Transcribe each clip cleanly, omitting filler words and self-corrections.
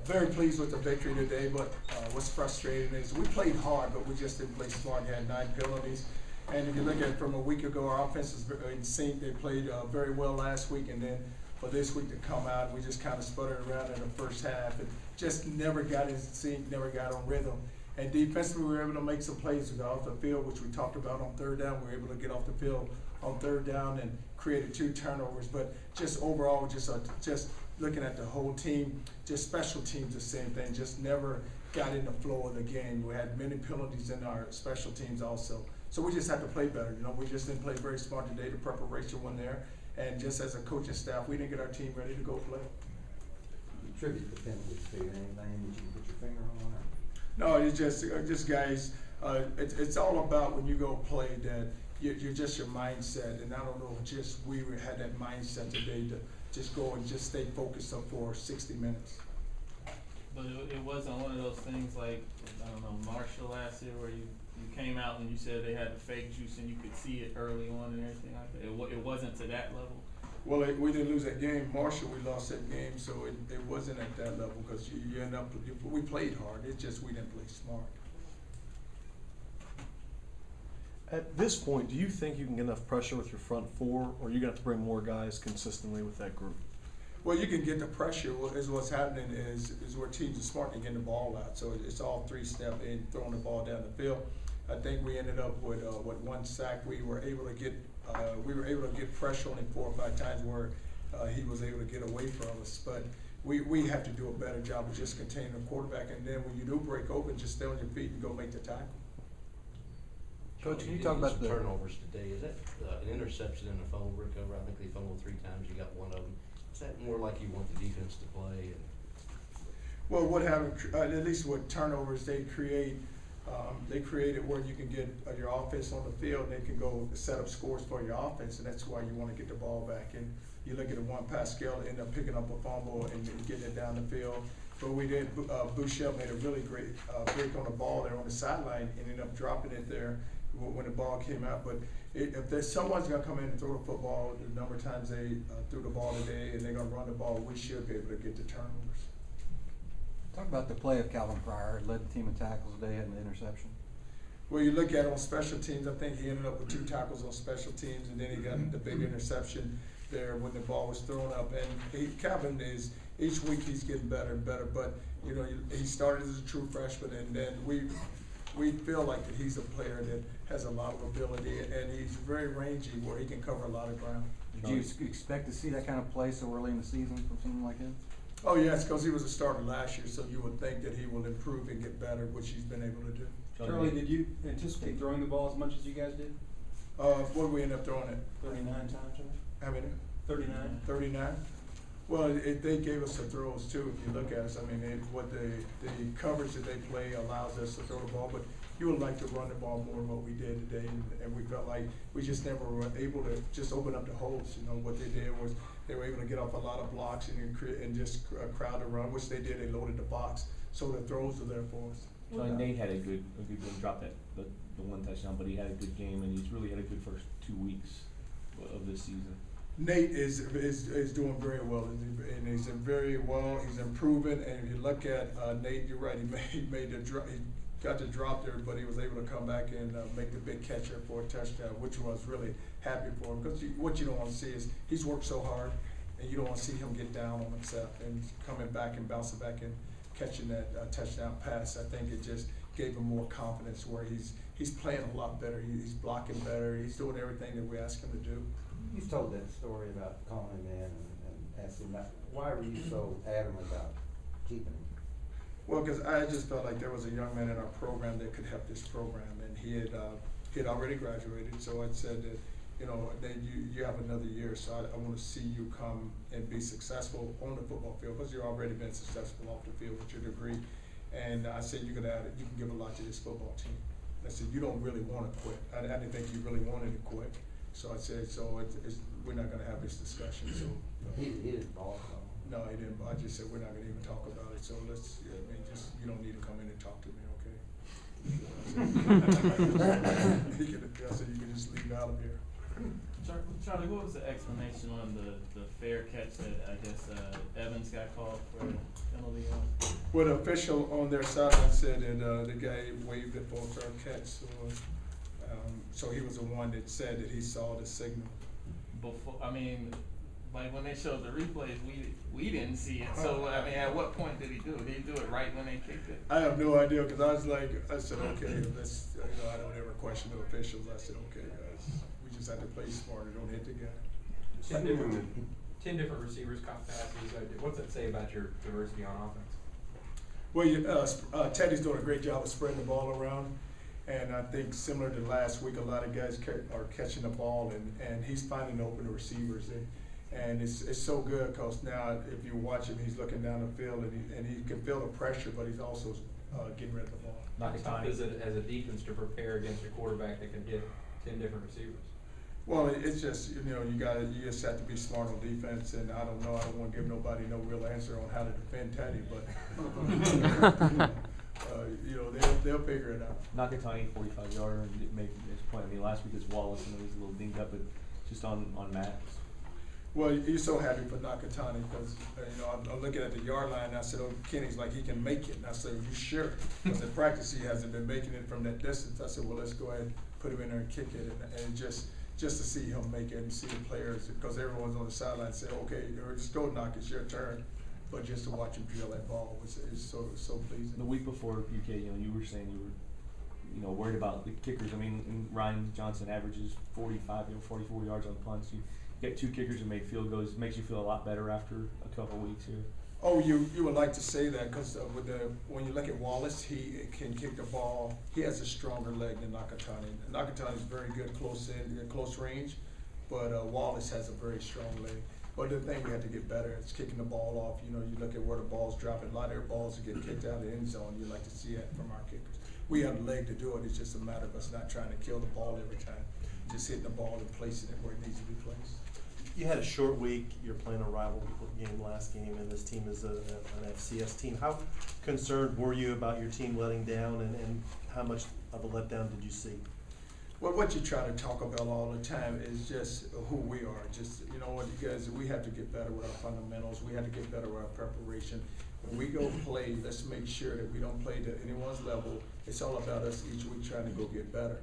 very pleased with the victory today, but what's frustrating is we played hard, but we just didn't play smart. We had 9 penalties. And if you look at it from a week ago, our offense is in sync. They played very well last week, and then for this week to come out, we just kind of sputtered around in the first half and just never got in sync, never got on rhythm. And defensively, we were able to make some plays. We got off the field, which we talked about on third down. We were able to get off the field on third down and created 2 turnovers. But just overall, just looking at the whole team, just special teams, the same thing. Just never got in the flow of the game. We had many penalties in our special teams also. So we just had to play better. You know, we just didn't play very smart today. The preparation wasn't there. And just as a coaching staff, we didn't get our team ready to go play. You attribute the penalties to anything that you can put your finger on? No, it's just guys. It's all about when you go play that you're just your mindset, and I don't know, just we had that mindset today to just go and just stay focused up for 60 minutes. But it wasn't one of those things like, I don't know, Marshall last year where you came out and you said they had the fake juice and you could see it early on and everything like that. It wasn't to that level. Well, we didn't lose that game. Marshall, we lost that game, so it wasn't at that level because you end up, we played hard. It's just we didn't play smart. At this point, do you think you can get enough pressure with your front 4, or are you going to have to bring more guys consistently with that group? Well, you can get the pressure. What's happening is where teams are smart and getting the ball out. So it's all 3-step in, throwing the ball down the field. I think we ended up with 1 sack. We were able to get pressure on him 4 or 5 times where he was able to get away from us. But we have to do a better job of just containing the quarterback. And then when you do break open, just stay on your feet and go make the tackle. Coach, can you talk about the turnovers today? Is that an interception and a fumble recovery? I think they fumbled 3 times. You got 1 of them. Is that more like you want the defense to play? Well, what happened? At least with turnovers, they created where you can get your offense on the field, and they can go set up scores for your offense, and that's why you want to get the ball back. And you look at the 1 pass scale, end up picking up a fumble and getting it down the field. But we did. Bouchel made a really great break on the ball there on the sideline, and ended up dropping it there when the ball came out. But if there's someone's going to come in and throw the football, the number of times they threw the ball today, and they're going to run the ball, we should be able to get the turnovers. Talk about the play of Calvin Pryor. Led the team in tackles today, had an interception. Well, you look at it on special teams, I think he ended up with 2 tackles on special teams, and then he got the big interception there when the ball was thrown up. And Calvin is, each week he's getting better and better, but you know, he started as a true freshman, and then we feel like that he's a player that has a lot of ability, and he's very rangy where he can cover a lot of ground. Did you expect to see that kind of play so early in the season from someone like him? Oh yes, because he was a starter last year, so you would think that he will improve and get better, which he's been able to do. Charlie, did you anticipate throwing the ball as much as you guys did? What did we end up throwing it? 39 times, right? How many? 39. 39? Well, they gave us the throws too. If you look at us, I mean, the coverage that they play allows us to throw the ball, but you would like to run the ball more than what we did today, and we felt like we just never were able to just open up the holes. You know, what they did was they were able to get off a lot of blocks and just crowd the run, which they did. They loaded the box, so the throws are there for us. Charlie, Nate had a good game, dropped the 1 touchdown, but he had a good game, and he's really had a good first 2 weeks of this season. Nate is doing very well, and he's very well. He's improving, and if you look at Nate, you're right. He got the drop there, but he was able to come back and make the big catch there for a touchdown, which I was really happy for him. Because what you don't want to see is he's worked so hard, and you don't want to see him get down on himself and coming back and bouncing back and catching that touchdown pass. I think it just gave him more confidence where he's playing a lot better. He's blocking better. He's doing everything that we ask him to do. You've told that story about calling him in and asking him about, why were you so adamant about keeping him? Well, because I just felt like there was a young man in our program that could help this program, and he had already graduated. So I said that, you know, then you have another year, so I want to see you come and be successful on the football field, because you've already been successful off the field with your degree. And I said you can give a lot to this football team. I said you don't really want to quit. I didn't think you really wanted to quit. So I said, we're not going to have this discussion. So he didn't ball. No, he didn't. I just said we're not going to even talk about it. So you don't need to come in and talk to me, okay? I said you can just leave out of here. Charlie, what was the explanation on the fair catch that I guess Evans got called for a penalty on? Well, the official on their sideline said that the guy waved it for a fair catch, so he was the one that said that he saw the signal. Before, I mean, like when they showed the replays, we didn't see it. So I mean, at what point did he do it? Did he do it right when they kicked it? I have no idea, because I said, okay, let's, I don't ever question the officials. I said, okay, guys, we just have to play smarter, don't hit the guy. 10 different receivers caught passes. What's that say about your diversity on offense? Well, Teddy's doing a great job of spreading the ball around, and I think similar to last week, a lot of guys are catching the ball, and he's finding open receivers, and it's so good, because now if you watch him, he's looking down the field, and he can feel the pressure, but he's also getting rid of the ball. How tough is it as a defense to prepare against a quarterback that can hit 10 different receivers? Well, it's just, you just have to be smart on defense, and I don't know, I don't want to give nobody no real answer on how to defend Teddy, but, they'll figure it out. Nakatani, 45-yarder, and it made his point. I mean, last week was Wallace, and he was a little dinged up, but just on Max. Well, you're so happy for Nakatani, because, I'm looking at the yard line, and I said, oh, Kenny's like, he can make it, and I said, you sure? Because in practice, he hasn't been making it from that distance. I said, well, let's go ahead and put him in there and kick it, and just to see him make it and see the players, because everyone's on the sideline saying, okay, just go knock, it's your turn. But just to watch him drill that ball is so pleasing. The week before UK, you were saying you were, worried about the kickers. I mean, Ryan Johnson averages 44 yards on punts. You get 2 kickers and make field goals. It makes you feel a lot better after a couple of weeks here. Oh, you would like to say that, because when you look at Wallace, he can kick the ball. He has a stronger leg than Nakatani. Nakatani is very good close range, but Wallace has a very strong leg. But the thing we have to get better is kicking the ball off. You look at where the ball's dropping. A lot of their balls are getting kicked out of the end zone. You like to see that from our kickers. We have the leg to do it. It's just a matter of us not trying to kill the ball every time. Just hitting the ball and placing it where it needs to be placed. You had a short week. You're playing a rival game last game, and this team is an FCS team. How concerned were you about your team letting down, and how much of a letdown did you see? Well, what you try to talk about all the time is just who we are. Just, you guys, we have to get better with our fundamentals. We have to get better with our preparation. When we go play, let's make sure that we don't play to anyone's level. It's all about us each week trying to go get better.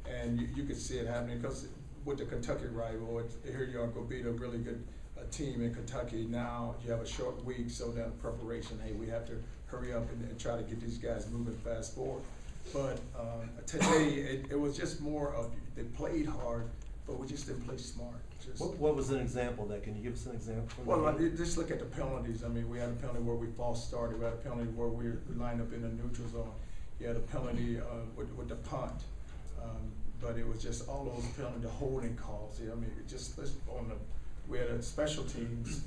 And you can see it happening, because with the Kentucky rival, here you are, go beat a really good team in Kentucky. Now you have a short week, so then preparation, hey, we have to hurry up and try to get these guys moving fast forward. But today, it was just more of, they played hard, but we just didn't play smart. What was an example of that? Can you give us an example? Well, just look at the penalties. I mean, we had a penalty where we false started. We had a penalty where we lined up in the neutral zone. You had a penalty with the punt. But it was just all those penalties, the holding calls. I mean, we had a special teams.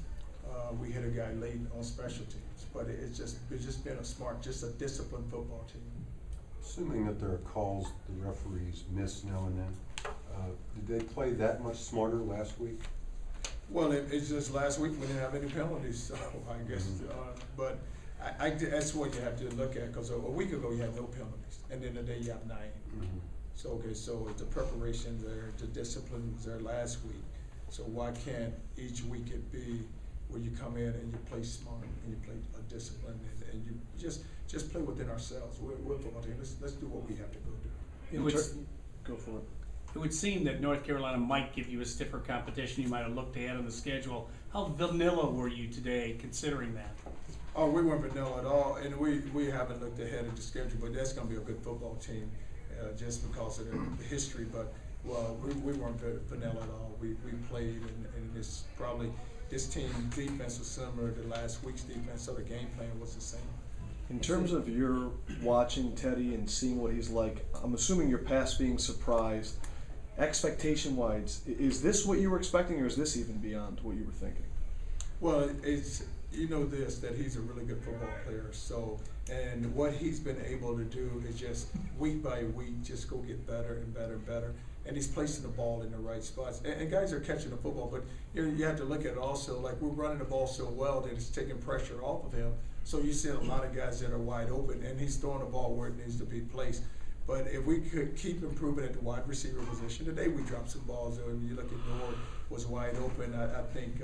We hit a guy late on special teams. But it's just been a disciplined football team. Assuming that there are calls the referees miss now and then, did they play that much smarter last week? Well, it's just last week we didn't have any penalties, so I guess. But that's what you have to look at, because a week ago you had no penalties, and then today you have 9. Mm-hmm. So the preparation there, the discipline was there last week. So why can't each week it be where you come in and you play smart and you play discipline and you just play within ourselves? We're a football team. Let's do what we have to go do. Go for it. It would seem that North Carolina might give you a stiffer competition. You might have looked ahead on the schedule. How vanilla were you today, considering that? Oh, we weren't vanilla at all, and we haven't looked ahead at the schedule, but that's going to be a good football team, just because of the history. But we weren't vanilla at all. We played, and this team defense was similar to last week's defense, so the game plan was the same. In terms of your watching Teddy and seeing what he's like, I'm assuming you're past being surprised. Expectation-wise, is this what you were expecting, or is this even beyond what you were thinking? Well, that he's a really good football player. So, and what he's been able to do is just week by week, just go get better and better and better. And he's placing the ball in the right spots. And guys are catching the football, but you have to look at it also, like we're running the ball so well that it's taking pressure off of him. So you see a lot of guys that are wide open, and he's throwing the ball where it needs to be placed. But if we could keep improving at the wide receiver position, today we dropped some balls, and you look at Nord was wide open. I think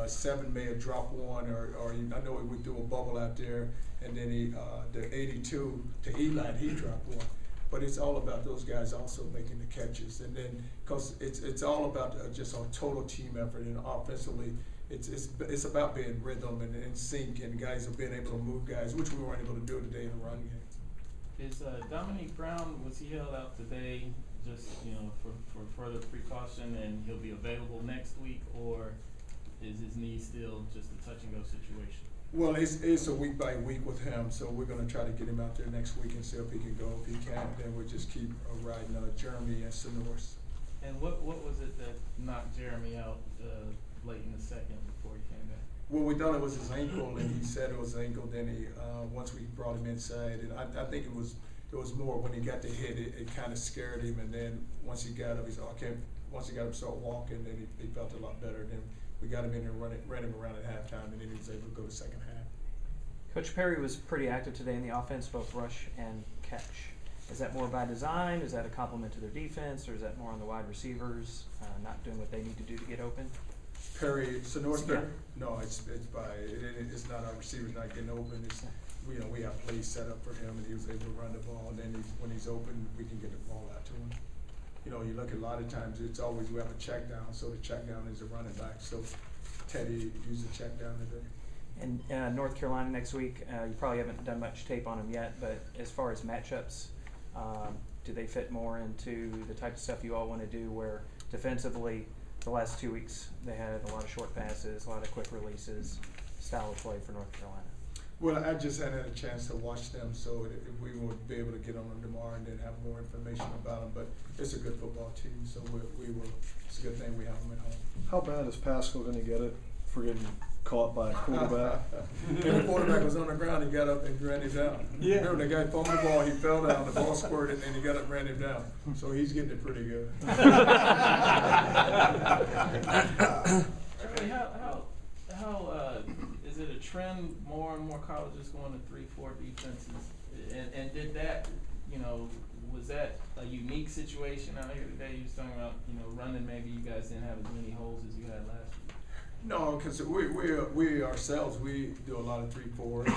Seven may have dropped one, or I know he would do a bubble out there, and then the 82 to Eli, he dropped one. But it's all about those guys also making the catches, and then because it's all about just a total team effort, and offensively, it's about being rhythm and sync, and guys are being able to move guys, which we weren't able to do today in the run game. Is Dominique Brown, was he held out today just, for further precaution, and he'll be available next week, or is his knee still just a touch and go situation? Well, it's a week by week with him, so we're gonna try to get him out there next week and see if he can go. If he can't, then we'll just keep riding Jeremy and Sonoris. And what was it that knocked Jeremy out late in the second before he came back? Well, we thought it was his ankle, and he said it was his ankle. Then once we brought him inside, and I think it was more when he got the hit, it kind of scared him, and then once he got up, he said, "Okay." Once he got him start walking, then he felt a lot better. Then we got him in and ran him around at halftime, and then he was able to go to second half. Coach Perry was pretty active today in the offense, both rush and catch. Is that more by design? Is that a compliment to their defense, or is that more on the wide receivers not doing what they need to do to get open? Perry, Sonoris Perry? Yeah. No, it's it's not our receivers not getting open. It's, we have plays set up for him, and he was able to run the ball. And then when he's open, we can get the ball out to him. You look at a lot of times, it's always we have a check down, so the check down is a running back. So Teddy used a check down today. And North Carolina next week, you probably haven't done much tape on them yet, but as far as matchups, do they fit more into the type of stuff you all want to do, where defensively the last 2 weeks they had a lot of short passes, a lot of quick releases, style of play for North Carolina? Well, I just hadn't had a chance to watch them, so we will be able to get on them tomorrow and then have more information about them. But it's a good football team, so it's a good thing we have them at home. How bad is Pascal going to get it for getting caught by a quarterback? And the quarterback was on the ground, he got up and ran him down. Yeah. Remember, the guy fumbled the ball, he fell down, the ball squirted, and he got up and ran him down. So he's getting it pretty good. Charlie, how is it a trend more and more colleges going to 3-4 defenses? And did that, was that a unique situation out here today? You was talking about, running, maybe you guys didn't have as many holes as you had last week. No, because we ourselves, we do a lot of 3-4,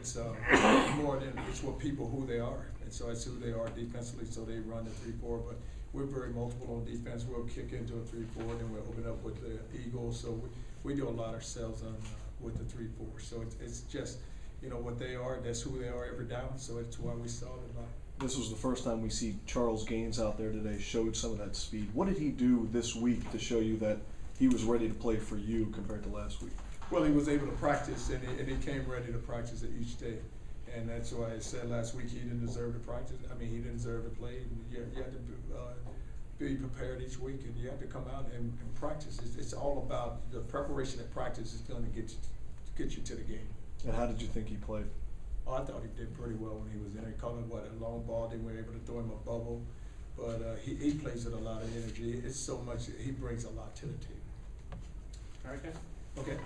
so it's more than it's what people who they are, and so it's who they are defensively. So they run the 3-4, but we're very multiple on defense. We'll kick into a 3-4, then we'll open up with the Eagles. So we do a lot ourselves on with the 3-4. So it's just what they are. That's who they are every down. So it's why we saw it a lot. This was the first time we see Charles Gaines out there today. Showed some of that speed. What did he do this week to show you that he was ready to play for you compared to last week? Well, he was able to practice, and he came ready to practice it each day. And that's why I said last week he didn't deserve to practice. I mean, he didn't deserve to play. You had to be prepared each week, and you have to come out and practice. It's all about the preparation and practice is going to get you to the game. And how did you think he played? Oh, I thought he did pretty well when he was in there. He caught him, a long ball. Then we were able to throw him a bubble. But he plays with a lot of energy. It's so much, he brings a lot to the team. All right, guys. Okay.